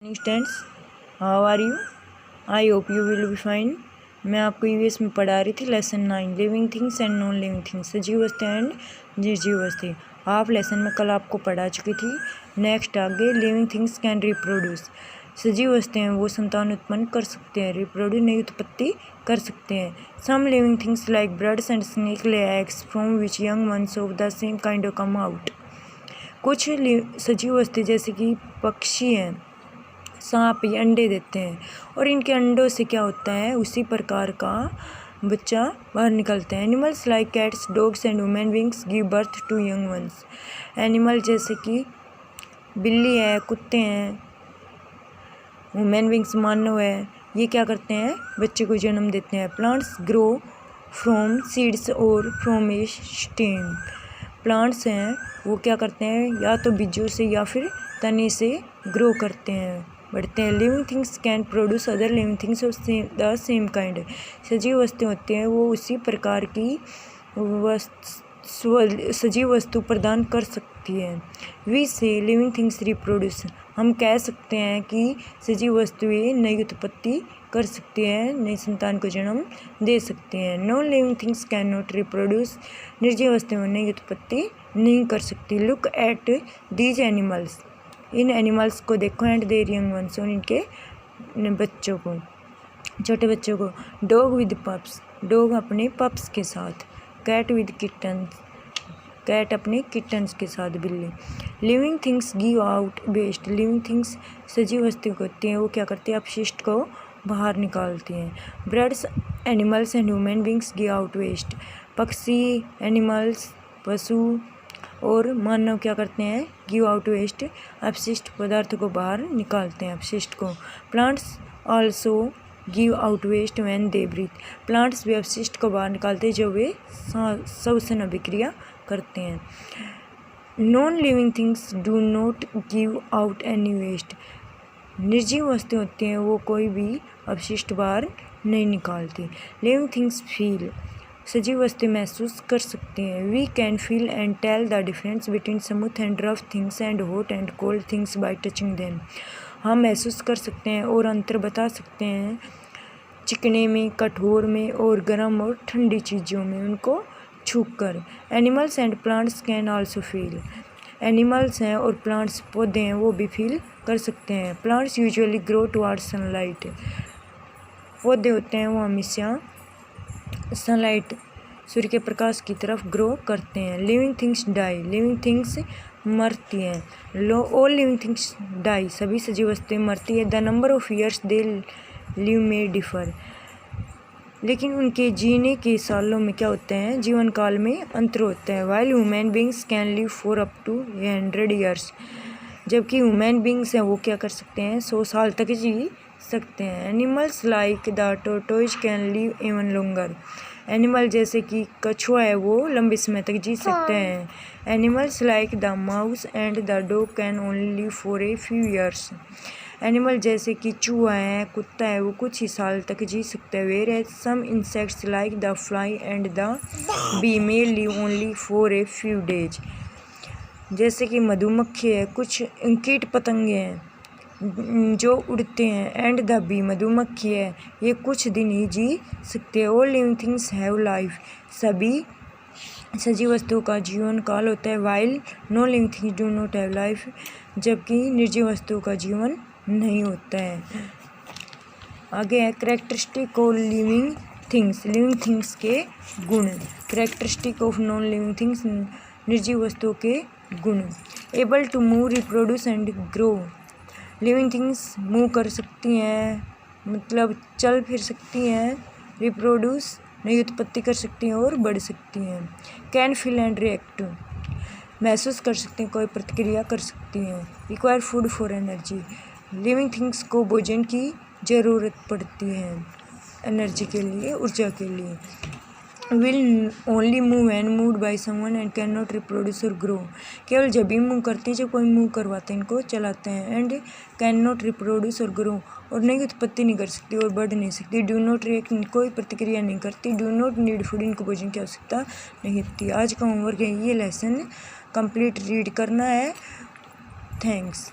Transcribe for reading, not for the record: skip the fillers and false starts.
Students, how are you? I hope you will be fine. मैं आपको EVS में पढ़ा रही थी lesson 9 living things and non living things, सजीव वस्तु एंड निर्जीव वस्तु। हाफ लेसन में कल आपको पढ़ा चुकी थी। नेक्स्ट आगे लिविंग थिंग्स कैन रिप्रोड्यूस, सजीव वस्तु हैं वो संतान उत्पन्न कर सकते हैं, रिप्रोड्यूस नई उत्पत्ति कर सकते हैं। Some living things like birds and snake lay eggs from which young ones of the same kind come out. कुछ सजीव वस्तु जैसे कि पक्षी हैं, सांप, ये अंडे देते हैं और इनके अंडों से क्या होता है उसी प्रकार का बच्चा बाहर निकलता है। Animals like cats, dogs and human beings give birth to young ones. Animal जैसे कि बिल्ली है, कुत्ते हैं, ह्यूमन बींग्स मानव है, ये क्या करते हैं बच्चे को जन्म देते हैं। प्लांट्स ग्रो फ्रॉम सीड्स और फ्रॉम ए स्टेम। प्लांट्स हैं वो क्या करते हैं या तो बीजों से या फिर तने से ग्रो करते हैं, बढ़ते हैं। Living things can produce other living things of the same kind. सजीव वस्तु होती हैं वो उसी प्रकार की सजीव वस्तु प्रदान कर सकती है। वी से लिविंग थिंग्स रिप्रोड्यूस, हम कह सकते हैं कि सजीव वस्तुएं नई उत्पत्ति कर सकती हैं, नई संतान को जन्म दे सकती हैं। Non living things can not reproduce, निर्जीव वस्तुएं नई उत्पत्ति नहीं कर सकती। Look at these animals, in animals को देखो, एंड देयर यंग वंस, और इनके बच्चों को, छोटे बच्चों को। डॉग विद पप्स, डॉग अपने पप्स के साथ। कैट विद किटन्स, कैट अपने किटन्स के साथ, बिल्ली। Living things give out waste, living things सजीव वस्तु होती हैं वो क्या करती है अपशिष्ट को बाहर निकालती हैं। Birds, animals and human beings give out waste, पक्षी, एनिमल्स, पशु और मानव क्या करते हैं गिव आउट वेस्ट, अपशिष्ट पदार्थों को बाहर निकालते हैं, अपशिष्ट को। Plants also give out waste when they breathe, plants भी अपशिष्ट को बाहर निकालते हैं जब वे श्वसन अभिक्रिया करते हैं। Non living things do not give out any waste, निर्जीव वस्तु होती हैं वो कोई भी अपशिष्ट बाहर नहीं निकालती। लिविंग थिंग्स फील, सजीव वस्तु महसूस कर सकते हैं। We can feel and tell the difference between smooth and rough things and hot and cold things by touching them, हम महसूस कर सकते हैं और अंतर बता सकते हैं चिकने में, कठोर में और गर्म और ठंडी चीज़ों में उनको छूकर। Animals and plants can also feel, animals हैं और प्लांट्स पौधे हैं वो भी फील कर सकते हैं। Plants usually grow towards sunlight, पौधे होते हैं वो हमेशा सनलाइट, सूर्य के प्रकाश की तरफ ग्रो करते हैं। Living things die, living things मरती हैं। ऑल लिविंग थिंग्स डाई, सभी सजीव वस्तुएं मरती है। The number of years they live में डिफर, लेकिन उनके जीने के सालों में क्या होते हैं जीवन काल में अंतर होता है। While human beings can live for up to 100 years, जबकि ह्यूमन बींग्स हैं वो क्या कर सकते हैं 100 साल तक जी सकते हैं। Animals like the tortoise can live even longer, animal जैसे कि कछुआ है वो लंबे समय तक जी सकते हैं। Animals like the mouse and the dog can only live for a few years, animal जैसे कि चूहा है, कुत्ता है, वो कुछ ही साल तक जी सकते हैं। Whereas some insects like the fly and the bee may live only for a few days, जैसे कि मधुमक्खी है, कुछ कीट पतंगे हैं जो उड़ते हैं, एंड द बी, मधुमक्खी है, ये कुछ दिन ही जी सकते हैं। All living things have life, सभी सजीव वस्तुओं का जीवन काल होता है। While no living things do not have life, जबकि निर्जीव वस्तुओं का जीवन नहीं होता है। आगे है characteristic of living things, living things के गुण। Characteristic of non living things, निर्जीव वस्तुओं के गुण। Able to move, reproduce and grow, living things move कर सकती हैं मतलब चल फिर सकती हैं, रिप्रोड्यूस नई उत्पत्ति कर सकती हैं और बढ़ सकती हैं। कैन फील एंड रिएक्ट, महसूस कर सकते हैं, कोई प्रतिक्रिया कर सकती हैं। Require food for energy, living things को भोजन की ज़रूरत पड़ती है एनर्जी के लिए, ऊर्जा के लिए। Will only move and moved by someone and can not reproduce और ग्रो, केवल जब भी मूव करती है जब कोई मूव करवाते हैं इनको चलाते हैं। एंड कैन नॉट रिप्रोड्यूस और ग्रो, और नई उत्पत्ति नहीं कर सकती और बढ़ नहीं सकती। डू नॉट रिएक्ट, कोई प्रतिक्रिया नहीं करती। डू नॉट नीड फूड, इनको भोजन की आवश्यकता नहीं होती। आज का होमवर्क है ये लेसन कंप्लीट रीड करना है। थैंक्स।